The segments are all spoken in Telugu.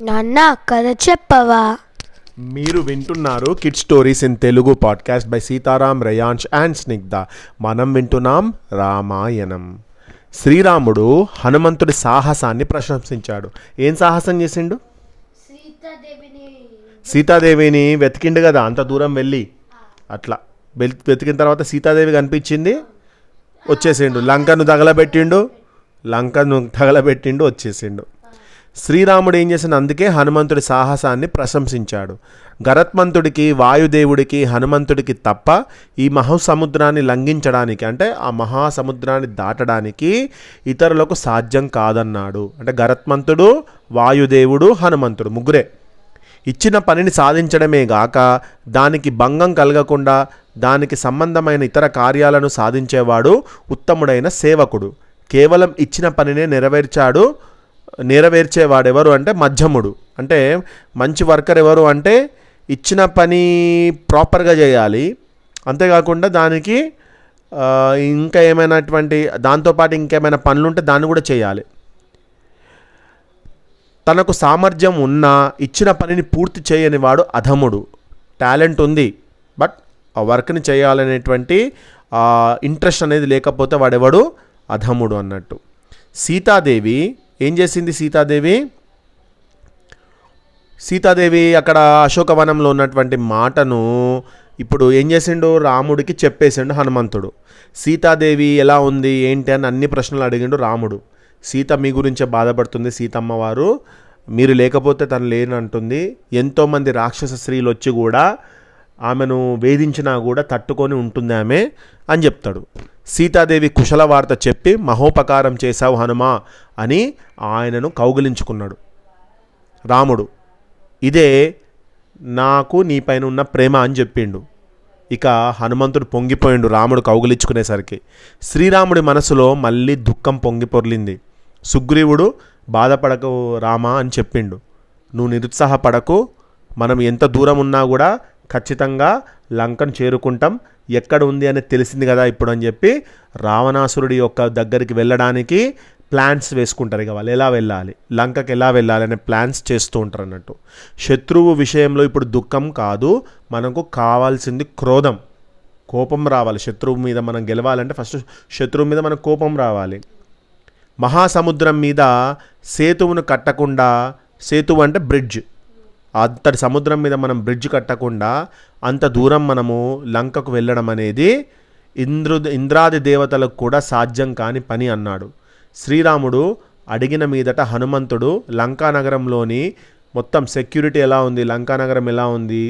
నాన్న కథ చెప్పవా? మీరు వింటున్నారు kid stories in Telugu podcast by Sitaram, Reyansh and Snigdha. మనం వింటున్నాం రామాయణం. శ్రీరాముడు హనుమంతుడి సాహసాన్ని ప్రశంసించాడు. ఏం సాహసం చేసిండు? సీతాదేవిని వెతికిండు కదా, అంత దూరం వెళ్ళి అట్లా వెతికిన తర్వాత సీతాదేవి కనిపించింది, వచ్చేసిండు. లంకను తగలబెట్టిండు, వచ్చేసిండు. శ్రీరాముడు ఏం చేసిన, అందుకే హనుమంతుడి సాహసాన్ని ప్రశంసించాడు. గరత్మంతుడికి, వాయుదేవుడికి, హనుమంతుడికి తప్ప ఈ మహాసముద్రాన్ని లంఘించడానికి, అంటే ఆ మహాసముద్రాన్ని దాటడానికి ఇతరులకు సాధ్యం కాదన్నాడు. అంటే గరత్మంతుడు, వాయుదేవుడు, హనుమంతుడు ముగ్గురే. ఇచ్చిన పనిని సాధించడమే గాక దానికి భంగం కలగకుండా దానికి సంబంధమైన ఇతర కార్యాలను సాధించేవాడు ఉత్తముడైన సేవకుడు. కేవలం ఇచ్చిన పనినే నెరవేర్చేవాడెవరు అంటే మధ్యముడు. అంటే మంచి వర్కర్ ఎవరు అంటే ఇచ్చిన పని ప్రాపర్గా చేయాలి, అంతేకాకుండా దానికి ఇంకా దాంతోపాటు ఇంకేమైనా పనులుంటే దాన్ని కూడా చేయాలి. తనకు సామర్థ్యం ఉన్నా ఇచ్చిన పనిని పూర్తి చేయని వాడు అధముడు. టాలెంట్ ఉంది బట్ ఆ వర్క్ని చేయాలనేటువంటి ఇంట్రెస్ట్ అనేది లేకపోతే వాడెవడు? అధముడు అన్నట్టు. సీతాదేవి ఏం చేసింది? సీతాదేవి అక్కడ అశోకవనంలో ఉన్నటువంటి మాటను ఇప్పుడు ఏం చేసిండు? రాముడికి చెప్పేసిండు హనుమంతుడు. సీతాదేవి ఎలా ఉంది ఏంటి అని అన్ని ప్రశ్నలు అడిగిండు రాముడు. సీత మీ గురించే బాధపడుతుంది, సీతమ్మ వారు మీరు లేకపోతే తను లేనంటుంది. ఎంతోమంది రాక్షస స్త్రీలు వచ్చి కూడా ఆమెను వేధించినా కూడా తట్టుకొని ఉంటుంది ఆమె అని చెప్తాడు. సీతాదేవి కుశల వార్త చెప్పి మహోపకారం చేశావు హనుమా అని ఆయనను కౌగిలించుకున్నాడు రాముడు. ఇదే నాకు నీపైన ఉన్న ప్రేమ అని చెప్పిండు. ఇక హనుమంతుడు పొంగిపోయిండు రాముడు కౌగిలించుకునేసరికి. శ్రీరాముడి మనసులో మళ్ళీ దుఃఖం పొంగిపొర్లింది. సుగ్రీవుడు బాధపడకు రామా అని చెప్పిండు. నువ్వు నిరుత్సాహపడకు, మనం ఎంత దూరం ఉన్నా కూడా ఖచ్చితంగా లంకను చేరుకుంటాం, ఎక్కడ ఉంది అనేది తెలిసింది కదా ఇప్పుడు అని చెప్పి రావణాసురుడి యొక్క దగ్గరికి వెళ్ళడానికి ప్లాన్స్ వేసుకుంటారు. ఇక వాళ్ళు ఎలా వెళ్ళాలి, లంకకి ఎలా వెళ్ళాలి అనే ప్లాన్స్ చేస్తూ ఉంటారు అన్నట్టు. శత్రువు విషయంలో ఇప్పుడు దుఃఖం కాదు, మనకు కావాల్సింది క్రోధం, కోపం రావాలి. శత్రువు మీద మనం గెలవాలంటే ఫస్ట్ శత్రువు మీద మనకు కోపం రావాలి. మహాసముద్రం మీద సేతువును కట్టకుండా, సేతువు అంటే బ్రిడ్జ్, అంతటి సముద్రం మీద మనం బ్రిడ్జ్ కట్టకుండా అంత దూరం మనము లంకకు వెళ్ళడం అనేది ఇంద్రాది దేవతలకు కూడా సాధ్యం కాని పని అన్నాడు. శ్రీరాముడు అడిగిన మీదట హనుమంతుడు లంకానగరంలోని మొత్తం సెక్యూరిటీ ఎలా ఉంది, లంకానగరం ఎలా ఉంది,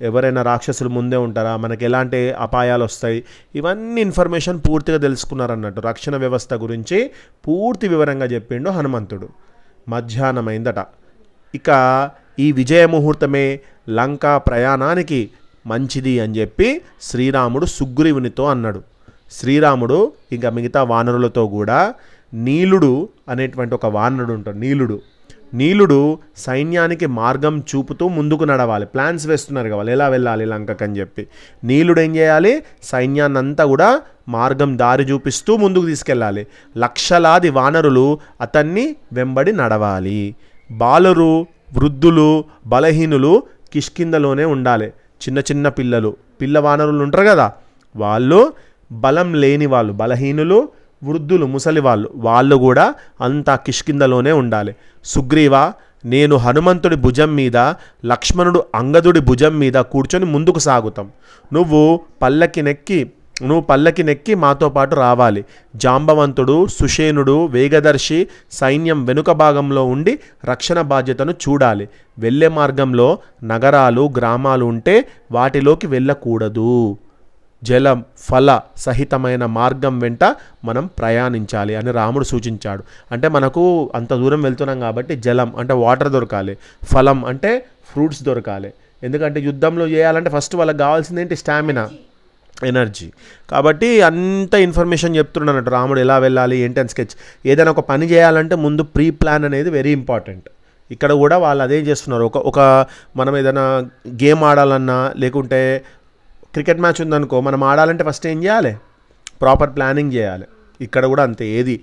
ఎవరైనా రాక్షసులు ముందే ఉంటారా, మనకి ఎలాంటి అపాయాలు వస్తాయి, ఇవన్నీ ఇన్ఫర్మేషన్ పూర్తిగా తెలుసుకున్నారన్నట్టు. రక్షణ వ్యవస్థ గురించి పూర్తి వివరంగా చెప్పిండు హనుమంతుడు. మధ్యాహ్నమైందట. ఇక ఈ విజయ ముహూర్తమే లంకా ప్రయాణానికి మంచిది అని చెప్పి శ్రీరాముడు సుగ్రీవునితో అన్నాడు. శ్రీరాముడు ఇంకా మిగతా వానరులతో కూడా నీలుడు అనేటువంటి ఒక వానరుడు ఉంటాడు. నీలుడు సైన్యానికి మార్గం చూపుతూ ముందుకు నడవాలి. ప్లాన్స్ వేస్తున్నారు కదా వాళ్ళు ఎలా వెళ్ళాలి లంకకు అని చెప్పి. నీలుడు ఏం చేయాలి? సైన్యాన్ని అంతా కూడా మార్గం దారి చూపిస్తూ ముందుకు తీసుకెళ్ళాలి. లక్షలాది వానరులు అతన్ని వెంబడి నడవాలి. బాలురు, వృద్ధులు, బలహీనులు కిష్కిందలోనే ఉండాలి. చిన్న పిల్ల వానరులు ఉంటారు కదా, వాళ్ళు బలం లేని వాళ్ళు, బలహీనులు, వృద్ధులు, ముసలి వాళ్ళు కూడా అంతా కిష్కిందలోనే ఉండాలి. సుగ్రీవ, నేను హనుమంతుడి భుజం మీద, లక్ష్మణుడు అంగదుడి భుజం మీద కూర్చొని ముందుకు సాగుతాం. నువ్వు పల్లకి నెక్కి మాతో పాటు రావాలి. జాంబవంతుడు, సుషేనుడు, వేగదర్శి సైన్యం వెనుక భాగంలో ఉండి రక్షణ బాధ్యతను చూడాలి. వెళ్ళే మార్గంలో నగరాలు, గ్రామాలు ఉంటే వాటిలోకి వెళ్ళకూడదు. జలం, ఫల సహితమైన మార్గం వెంట మనం ప్రయాణించాలి అని రాముడు సూచించాడు. అంటే మనకు అంత దూరం వెళ్తున్నాం కాబట్టి జలం అంటే వాటర్ దొరకాలి, ఫలం అంటే ఫ్రూట్స్ దొరకాలి. ఎందుకంటే యుద్ధంలో చేయాలంటే ఫస్ట్ వాళ్ళకి కావాల్సింది ఏంటి? Stamina, energy. కాబట్టి అంత ఇన్ఫర్మేషన్ చెప్తున్నాడు రాముడు ఎలా వెళ్ళాలి ఏంటి అని స్కెచ్. ఏదైనా ఒక పని చేయాలంటే ముందు ప్రీ ప్లాన్ అనేది వెరీ ఇంపార్టెంట్. ఇక్కడ కూడా వాళ్ళు అదే చేస్తున్నారు. ఒక మనం ఏదైనా గేమ్ ఆడాలన్నా, లేకుంటే క్రికెట్ మ్యాచ్ ఉందనుకో, మనం ఆడాలంటే ఫస్ట్ ఏం చేయాలి? ప్రాపర్ ప్లానింగ్ చేయాలి. ఇక్కడ కూడా అంతే, ఏది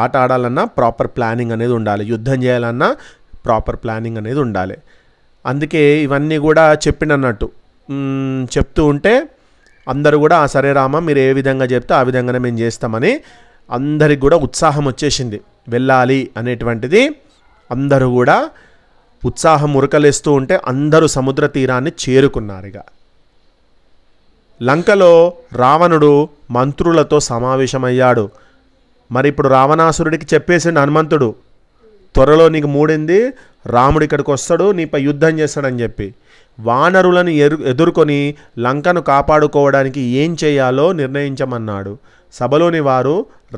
ఆట ఆడాలన్నా ప్రాపర్ ప్లానింగ్ అనేది ఉండాలి. యుద్ధం చేయాలన్నా ప్రాపర్ ప్లానింగ్ అనేది ఉండాలి. అందుకే ఇవన్నీ కూడా చెప్పినట్టు చెప్తూ ఉంటే అందరూ కూడా సరే రామ మీరు ఏ విధంగా చెప్తే ఆ విధంగానే మేము చేస్తామని అందరికి కూడా ఉత్సాహం వచ్చేసింది. వెళ్ళాలి అనేటువంటిది అందరూ కూడా ఉత్సాహం ఉరకలేస్తూ ఉంటే అందరూ సముద్ర తీరాన్ని చేరుకున్నారు. ఇక లంకలో రావణుడు మంత్రులతో సమావేశమయ్యాడు. మరి ఇప్పుడు రావణాసురుడికి చెప్పేసిండు హనుమంతుడు, త్వరలో నీకు మూడింది, రాముడు ఇక్కడికి వస్తాడు, నీపై యుద్ధం చేస్తాడని చెప్పి. వానరులను ఎదుర్కొని లంకను కాపాడుకోవడానికి ఏం చేయాలో నిర్ణయించమన్నాడు. సభలోని వారు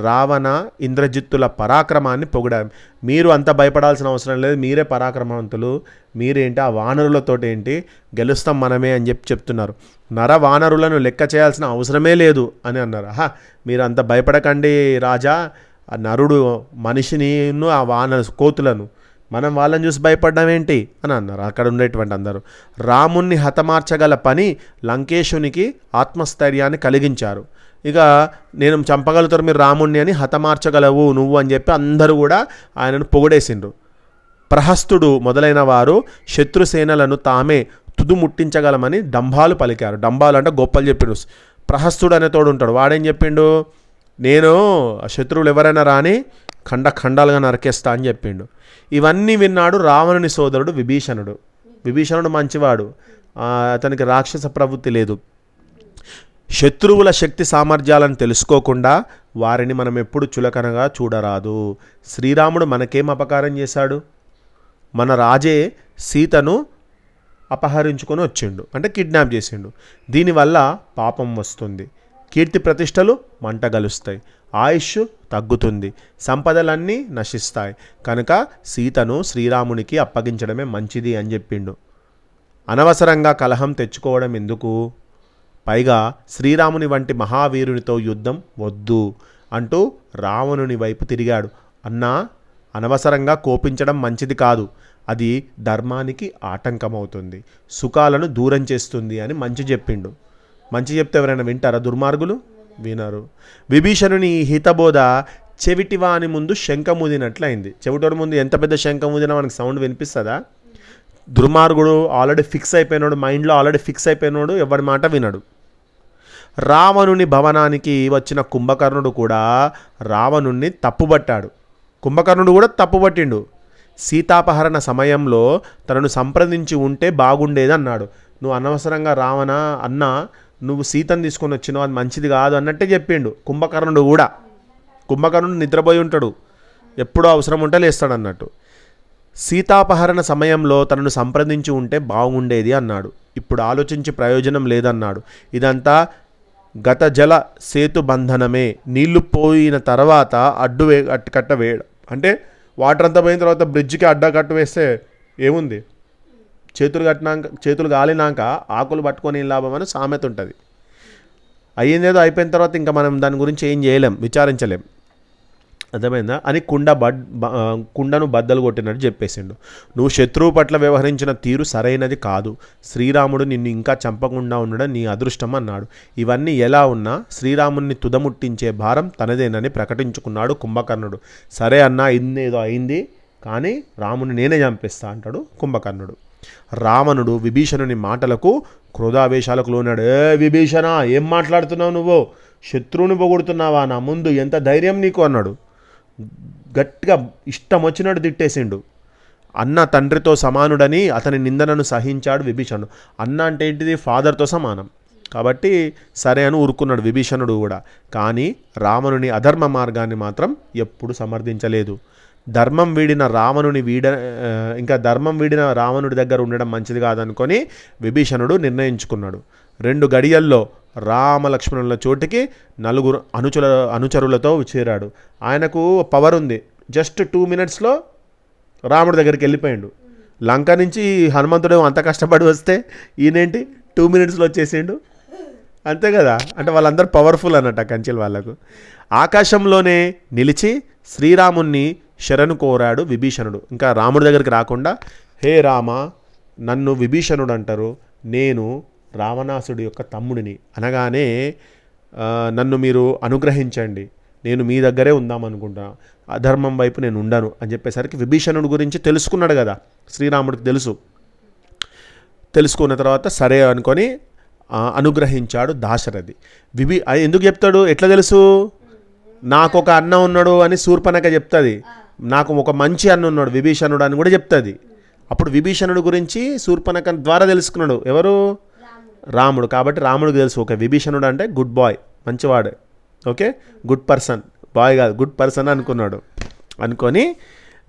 రావణ ఇంద్రజిత్తుల పరాక్రమాన్ని పొగిడారు. మీరు అంత భయపడాల్సిన అవసరం లేదు, మీరే పరాక్రమవంతులు, మీరేంటి ఆ వానరులతోటి ఏంటి, గెలుస్తాం మనమే అని చెప్తున్నారు. నర వానరులను లెక్క చేయాల్సిన అవసరమే లేదు అని అన్నారు. మీరు అంత భయపడకండి రాజా, ఆ నరుడు మనిషిని ఆ కోతులను మనం వాళ్ళని చూసి భయపడ్డం ఏంటి అని అన్నారు అక్కడ ఉండేటువంటి అందరూ. రాముణ్ణి హతమార్చగల పని లంకేశునికి ఆత్మస్థైర్యాన్ని కలిగించారు. ఇక నేను చంపగలుగుతారు మీరు రాముణ్ణి అని, హతమార్చగలవు నువ్వు అని చెప్పి అందరూ కూడా ఆయనను పొగిడేసిండ్రు. ప్రహస్తుడు మొదలైన వారు శత్రుసేనలను తామే తుదుముట్టించగలమని డంబాలు పలికారు. డంబాలు అంటే గొప్పలు చెప్పిండు. ప్రహస్తుడు అనే తోడు ఉంటాడు, వాడేం చెప్పిండు, నేను శత్రువులు ఎవరైనా రాని ఖండాలుగా నరికేస్తా అని చెప్పిండు. ఇవన్నీ విన్నాడు రావణుని సోదరుడు విభీషణుడు. విభీషణుడు మంచివాడు, అతనికి రాక్షస ప్రవృత్తి లేదు. శత్రువుల శక్తి సామర్థ్యాలను తెలుసుకోకుండా వారిని మనం ఎప్పుడు చులకనగా చూడరాదు. శ్రీరాముడు మనకేం అపకారం చేశాడు? మన రాజే సీతను అపహరించుకొని వచ్చిండు, అంటే కిడ్నాప్ చేసిండు. దీనివల్ల పాపం వస్తుంది, కీర్తి ప్రతిష్టలు మంటగలుస్తాయి, ఆయుష్ తగ్గుతుంది, సంపదలన్నీ నశిస్తాయి. కనుక సీతను శ్రీరామునికి అప్పగించడమే మంచిది అని చెప్పిండు. అనవసరంగా కలహం తెచ్చుకోవడం ఎందుకు? పైగా శ్రీరాముని వంటి మహావీరునితో యుద్ధం వద్దు అంటూ రావణుని వైపు తిరిగాడు. అన్నా, అనవసరంగా కోపించడం మంచిది కాదు, అది ధర్మానికి ఆటంకమవుతుంది, సుఖాలను దూరం చేస్తుంది అని మంచి చెప్పిండు. మంచి చెప్తే ఎవరైనా వింటారా? దుర్మార్గులు వినరు. విభీషణుని హితబోధ చెవిటివాని ముందు శంఖముదినట్లయింది. చెవిటోడి ముందు ఎంత పెద్ద శంఖముదినా మనకి సౌండ్ వినిపిస్తుందా? దుర్మార్గుడు ఆల్రెడీ ఫిక్స్ అయిపోయినాడు, మైండ్లో ఆల్రెడీ ఫిక్స్ అయిపోయినాడు, ఎవరి మాట వినడు. రావణుని భవనానికి వచ్చిన కుంభకర్ణుడు కూడా రావణుణ్ణి తప్పుబట్టాడు. కుంభకర్ణుడు కూడా తప్పుబట్టిండు. సీతాపహరణ సమయంలో తనను సంప్రదించి ఉంటే బాగుండేది అన్నాడు. నువ్వు అనవసరంగా రావణ అన్నా, నువ్వు సీతను తీసుకొని వచ్చినావు, అది మంచిది కాదు అన్నట్టే చెప్పిండు కుంభకర్ణుడు కూడా. కుంభకర్ణుడు నిద్రపోయి ఉంటాడు, ఎప్పుడో అవసరం ఉంటే లేస్తాడు అన్నట్టు. సీతాపహరణ సమయంలో తనను సంప్రదించి ఉంటే బాగుండేది అన్నాడు. ఇప్పుడు ఆలోచించి ప్రయోజనం లేదన్నాడు. ఇదంతా గత జల సేతు బంధనమే. నీళ్లు పోయిన తర్వాత కట్ట వేయడం అంటే వాటర్ అంతా పోయిన తర్వాత బ్రిడ్జికి అడ్డకట్టు వేస్తే ఏముంది? చేతులు గాలినాక ఆకులు పట్టుకొని లాభం అని సామెత ఉంటుంది. అయ్యిందేదో అయిపోయిన తర్వాత ఇంకా మనం దాని గురించి ఏం చేయలేం, విచారించలేం. అర్థమైందా? అని కుండను బద్దలు కొట్టినట్టు చెప్పేసిండు. నువ్వు శత్రువు పట్ల వ్యవహరించిన తీరు సరైనది కాదు. శ్రీరాముడు నిన్ను ఇంకా చంపకుండా ఉండడం నీ అదృష్టం అన్నాడు. ఇవన్నీ ఎలా ఉన్నా శ్రీరాముడిని తుదముట్టించే భారం తనదేనని ప్రకటించుకున్నాడు కుంభకర్ణుడు. సరే అన్నా, ఇన్నేదో అయింది, కానీ రాముని నేనే చంపేస్తా అంటాడు కుంభకర్ణుడు. రావణుడు విభీషణుని మాటలకు క్రోధావేశాలకు లోనాడు. విభీషణ, ఏం మాట్లాడుతున్నావు నువ్వు? శత్రువుని పొగుడుతున్నావా నా ముందు? ఎంత ధైర్యం నీకు అన్నాడు. గట్టిగా ఇష్టం వచ్చినట్టు తిట్టేసిండు. అన్న తండ్రితో సమానుడని అతని నిందనను సహించాడు విభీషణుడు. అన్న అంటే ఏంటిది? ఫాదర్తో సమానం. కాబట్టి సరే అని ఊరుకున్నాడు విభీషణుడు కూడా. కానీ రావణుని అధర్మ మార్గాన్ని మాత్రం ఎప్పుడు సమర్థించలేదు. ధర్మం వీడిన రావణుడి దగ్గర ఉండడం మంచిది కాదనుకొని విభీషణుడు నిర్ణయించుకున్నాడు. 2 గడియల్లో రామలక్ష్మణుల చోటికి 4 అనుచరులతో చేరాడు. ఆయనకు పవర్ ఉంది. జస్ట్ 2 minutesలో రాముడి దగ్గరికి వెళ్ళిపోయాడు. లంక నుంచి హనుమంతుడు అంత కష్టపడి వస్తే ఈయనేంటి 2 minutesలో వచ్చేసిండు. అంతే కదా, అంటే వాళ్ళందరూ పవర్ఫుల్ అన్నట్టు కంచెల వాళ్ళకు. ఆకాశంలోనే నిలిచి శ్రీరాముణ్ణి శరణు కోరాడు విభీషణుడు. ఇంకా రాముడి దగ్గరికి రాకుండా, హే రామ, నన్ను విభీషణుడు అంటారు, నేను రావణాసుడి యొక్క తమ్ముడిని, అనగానే నన్ను మీరు అనుగ్రహించండి, నేను మీ దగ్గరే ఉందామనుకుంటున్నాను, అధర్మం వైపు నేను ఉండను అని చెప్పేసరికి విభీషణుడి గురించి తెలుసుకున్నాడు కదా శ్రీరాముడికి తెలుసుకున్న తర్వాత సరే అనుకొని అనుగ్రహించాడు దాశరథి. ఎందుకు చెప్తాడు, ఎట్లా తెలుసు, నాకు ఒక అన్న ఉన్నాడు అని శూర్పణఖ చెప్తుంది, నాకు ఒక మంచి అన్న ఉన్నాడు విభీషణుడు అని కూడా చెప్తుంది. అప్పుడు విభీషణుడు గురించి శూర్పణఖ ద్వారా తెలుసుకున్నాడు ఎవరు, రాముడు. కాబట్టి రాముడికి తెలుసు ఒక విభీషణుడు అంటే గుడ్ బాయ్, మంచివాడు, ఓకే, గుడ్ పర్సన్, బాయ్ కాదు గుడ్ పర్సన్ అనుకొని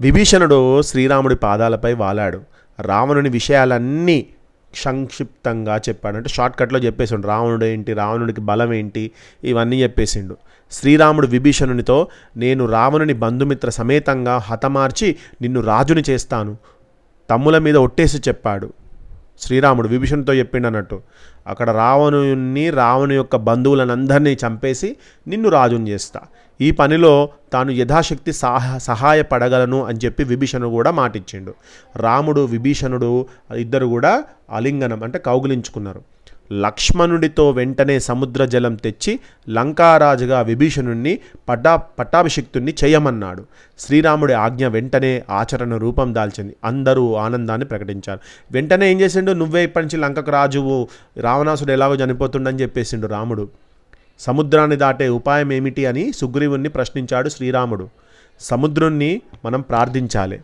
విభీషణుడు శ్రీరాముడి పాదాలపై వాలాడు. రావణుని విషయాలన్నీ సంక్షిప్తంగా చెప్పాడు, అంటే షార్ట్కట్లో చెప్పేసిండు. రావణుడు ఏంటి, రావణుడికి బలం ఏంటి, ఇవన్నీ చెప్పేసిండు. శ్రీరాముడు విభీషణునితో, నేను రావణుని బంధుమిత్ర సమేతంగా హతమార్చి నిన్ను రాజుని చేస్తాను, తమ్ముల మీద ఒట్టేసి చెప్పాడు శ్రీరాముడు. విభీషణుడితో చెప్పిండు అన్నట్టు. అక్కడ రావణు యొక్క బంధువులను అందరినీ చంపేసి నిన్ను రాజుని చేస్తా, ఈ పనిలో తాను యథాశక్తి సహాయపడగలను అని చెప్పి విభీషణుడు కూడా మాటిచ్చిండు. రాముడు విభీషణుడు ఇద్దరు కూడా ఆలింగనం అంటే కౌగిలించుకున్నారు. లక్ష్మణుడితో వెంటనే సముద్ర జలం తెచ్చి లంకారాజుగా విభీషణుణ్ణి పట్టాభిషిక్తుణ్ణి చేయమన్నాడు. శ్రీరాముడి ఆజ్ఞ వెంటనే ఆచరణ రూపం దాల్చింది. అందరూ ఆనందాన్ని ప్రకటించారు. వెంటనే ఏం చేసిండు, నువ్వే ఇప్పటి నుంచి లంకకు రాజువు, రావణాసుడు ఎలాగో చనిపోతుండని చెప్పేసిండు రాముడు. సముద్రాన్ని దాటే ఉపాయం ఏమిటి అని సుగ్రీవుణ్ణి ప్రశ్నించాడు శ్రీరాముడు. సముద్రుణ్ణి మనం ప్రార్థించాలి,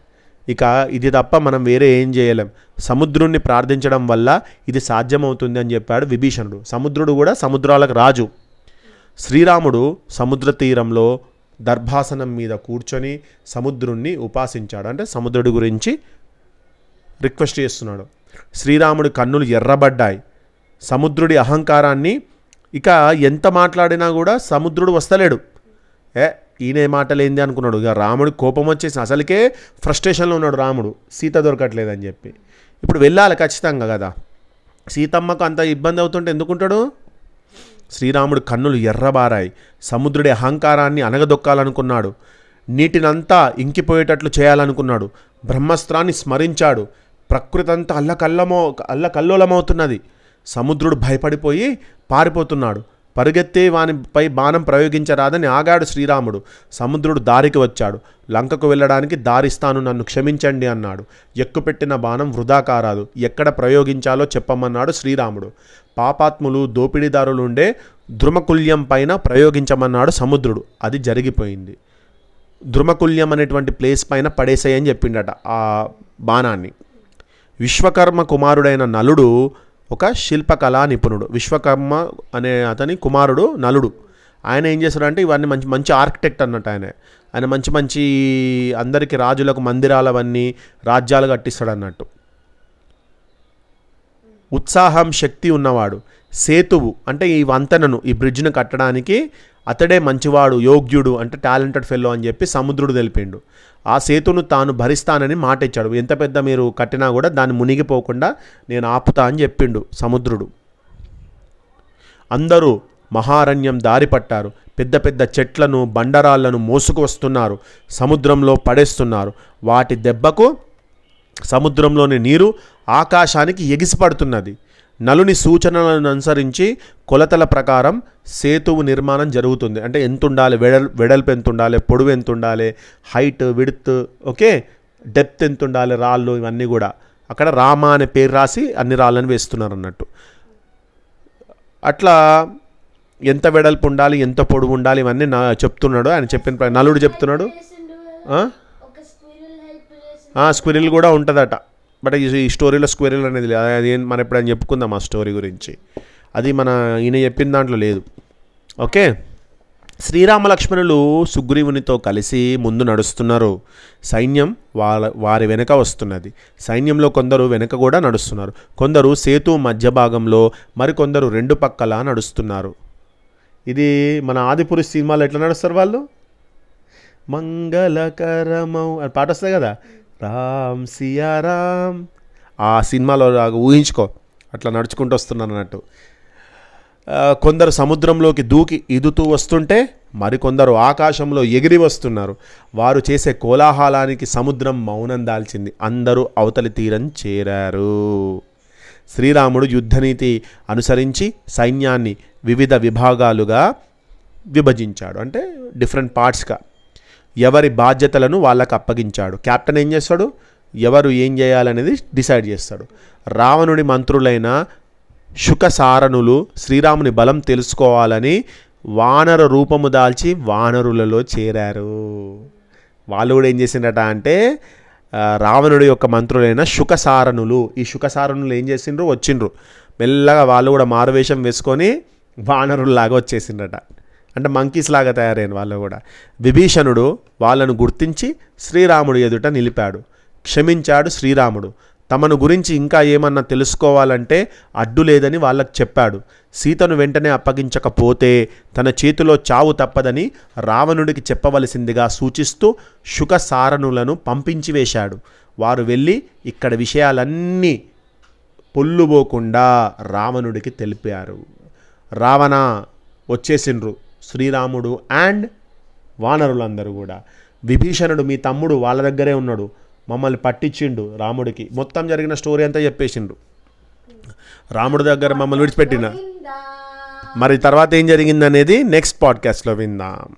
ఇక ఇది తప్ప మనం వేరే ఏం చేయలేం, సముద్రుణ్ణి ప్రార్థించడం వల్ల ఇది సాధ్యమవుతుంది అని చెప్పాడు విభీషణుడు. సముద్రుడు కూడా సముద్రాలకు రాజు. శ్రీరాముడు సముద్ర తీరంలో దర్భాసనం మీద కూర్చొని సముద్రుణ్ణి ఉపాసించాడు, అంటే సముద్రుడి గురించి రిక్వెస్ట్ చేస్తున్నాడు. శ్రీరాముడి కన్నులు ఎర్రబడ్డాయి. సముద్రుడి అహంకారాన్ని, ఇక ఎంత మాట్లాడినా కూడా సముద్రుడు వస్తలేడు. ఈయన మాటలేంది అనుకున్నాడు. ఇక రాముడి కోపం వచ్చేసి అసలుకే ఫ్రస్ట్రేషన్లో ఉన్నాడు రాముడు, సీత దొరకట్లేదని చెప్పి. ఇప్పుడు వెళ్ళాలి ఖచ్చితంగా కదా, సీతమ్మకు అంత ఇబ్బంది అవుతుంటే ఎందుకుంటాడు. శ్రీరాముడు కన్నులు ఎర్రబారాయి. సముద్రుడి అహంకారాన్ని అనగదొక్కాలనుకున్నాడు, నీటినంతా ఇంకిపోయేటట్లు చేయాలనుకున్నాడు. బ్రహ్మాస్త్రాన్ని స్మరించాడు. ప్రకృతి అంతా అల్లకల్లోలమవుతున్నది. సముద్రుడు భయపడిపోయి పారిపోతున్నాడు. పరుగెత్తే వానిపై బాణం ప్రయోగించరాదని ఆగాడు శ్రీరాముడు. సముద్రుడు దారికి వచ్చాడు. లంకకు వెళ్ళడానికి దారిస్తాను, నన్ను క్షమించండి అన్నాడు. ఎక్కుపెట్టిన బాణం వృధా కారాదు, ఎక్కడ ప్రయోగించాలో చెప్పమన్నాడు శ్రీరాముడు. పాపాత్ములు దోపిడీదారులు ఉండే ద్రుమకుల్యం పైన ప్రయోగించమన్నాడు సముద్రుడు. అది జరిగిపోయింది. ద్రుమకుల్యం అనేటువంటి ప్లేస్ పైన పడేసేయని చెప్పిండట ఆ బాణాన్ని. విశ్వకర్మ కుమారుడైన నలుడు ఒక శిల్పకళా నిపుణుడు. విశ్వకర్మ అనే అతని కుమారుడు నలుడు. ఆయన ఏం చేస్తాడంటే ఇవన్నీ మంచి ఆర్కిటెక్ట్ అన్నట్టు. ఆయన మంచి అందరికీ రాజులకు మందిరాలవన్నీ రాజ్యాలు కట్టిస్తాడు అన్నట్టు. ఉత్సాహం, శక్తి ఉన్నవాడు. సేతువు అంటే ఈ వంతెనను, ఈ బ్రిడ్జ్ను కట్టడానికి అతడే మంచివాడు, యోగ్యుడు, అంటే టాలెంటెడ్ ఫెల్లో అని చెప్పి సముద్రుడు తెలిపిండు. ఆ సేతును తాను భరిస్తానని మాట ఇచ్చాడు. ఎంత పెద్ద మీరు కట్టినా కూడా దాన్ని మునిగిపోకుండా నేను ఆపుతా అని చెప్పిండు సముద్రుడు. అందరూ మహారణ్యం దారి పట్టారు. పెద్ద పెద్ద చెట్లను, బండరాళ్లను మోసుకు వస్తున్నారు, సముద్రంలో పడేస్తున్నారు. వాటి దెబ్బకు సముద్రంలోని నీరు ఆకాశానికి ఎగిసిపడుతున్నది. నలుని సూచనలను అనుసరించి కొలతల ప్రకారం సేతువు నిర్మాణం జరుగుతుంది. అంటే ఎంత ఉండాలి, వెడల్పు ఎంత ఉండాలి, పొడవు ఎంత ఉండాలి, హైట్, విడ్త్, ఓకే, డెప్త్ ఎంత ఉండాలి, రాళ్ళు, ఇవన్నీ కూడా అక్కడ రామ అనే పేరు రాసి అన్ని రాళ్ళని వేస్తున్నారు అన్నట్టు. అట్లా ఎంత వెడల్పు ఉండాలి, ఎంత పొడవు ఉండాలి, ఇవన్నీ చెప్తున్నాడు. ఆయన చెప్పిన నలుడు చెప్తున్నాడు. స్క్విరిల్ కూడా ఉంటుందట, బట్ ఈ స్టోరీలో స్క్విరిల్ అనేది లేదు. అది మనం ఎప్పుడైనా చెప్పుకుందాం ఆ స్టోరీ గురించి, అది మన ఈయన చెప్పిన దాంట్లో లేదు. ఓకే, శ్రీరామ లక్ష్మణులు సుగ్రీవునితో కలిసి ముందు నడుస్తున్నారు. సైన్యం వారి వెనక వస్తున్నది. సైన్యంలో కొందరు వెనక కూడా నడుస్తున్నారు. కొందరు సేతు మధ్య భాగంలో, మరికొందరు రెండు పక్కల నడుస్తున్నారు. ఇది మన ఆదిపురుష్ సినిమాలో ఎట్లా నడుస్తారు వాళ్ళు, మంగళకరమౌ అని పాట వస్తాయి కదా, రామ్ సియా రామ్, ఆ సినిమాలో ఊహించుకో అట్లా నడుచుకుంటూ వస్తున్నాను అన్నట్టు. కొందరు సముద్రంలోకి దూకి ఈదుతూ వస్తుంటే మరికొందరు ఆకాశంలో ఎగిరి వస్తున్నారు. వారు చేసే కోలాహలానికి సముద్రం మౌనం దాల్చింది. అందరూ అవతలి తీరం చేరారు. శ్రీరాముడు యుద్ధనీతి అనుసరించి సైన్యాన్ని వివిధ విభాగాలుగా విభజించాడు, అంటే డిఫరెంట్ పార్ట్స్గా ఎవరి బాధ్యతలను వాళ్ళకు అప్పగించాడు. కెప్టెన్ ఏం చేస్తాడు, ఎవరు ఏం చేయాలనేది డిసైడ్ చేస్తాడు. రావణుడి మంత్రులైన శుకసారణులు శ్రీరాముని బలం తెలుసుకోవాలని వానర రూపము దాల్చి వానరులలో చేరారు. వాళ్ళు కూడా ఏం చేసిండట అంటే రావణుడి యొక్క మంత్రులైన శుకసారణులు, ఈ శుకసారణులు ఏం చేసిండ్రు, వచ్చిండ్రు మెల్లగా. వాళ్ళు కూడా మారువేషం వేసుకొని వానరుల్లాగా వచ్చేసిండట, అంటే మంకీస్ లాగా తయారైన వాళ్ళు కూడా. విభీషణుడు వాళ్ళను గుర్తించి శ్రీరాముడి ఎదుట నిలిపాడు. క్షమించాడు శ్రీరాముడు. తమను గురించి ఇంకా ఏమన్నా తెలుసుకోవాలంటే అడ్డు లేదని వాళ్ళకు చెప్పాడు. సీతను వెంటనే అప్పగించకపోతే తన చేతిలో చావు తప్పదని రావణుడికి చెప్పవలసిందిగా సూచిస్తూ శుకసారణులను పంపించి వేశాడు. వారు వెళ్ళి ఇక్కడ విషయాలన్నీ పొల్లుబోకుండా రావణుడికి తెలిపారు. రావణ వచ్చేసిండ్రు శ్రీరాముడు అండ్ వానరులందరూ కూడా. విభీషణుడు మీ తమ్ముడు వాళ్ళ దగ్గరే ఉన్నాడు, మమ్మల్ని పట్టించిండు రాముడికి, మొత్తం జరిగిన స్టోరీ అంతా చెప్పేసిండు. రాముడి దగ్గర మమ్మల్ని విడిచిపెట్టిన. మరి తర్వాత ఏం జరిగిందనేది నెక్స్ట్ పాడ్కాస్ట్లో విందాం.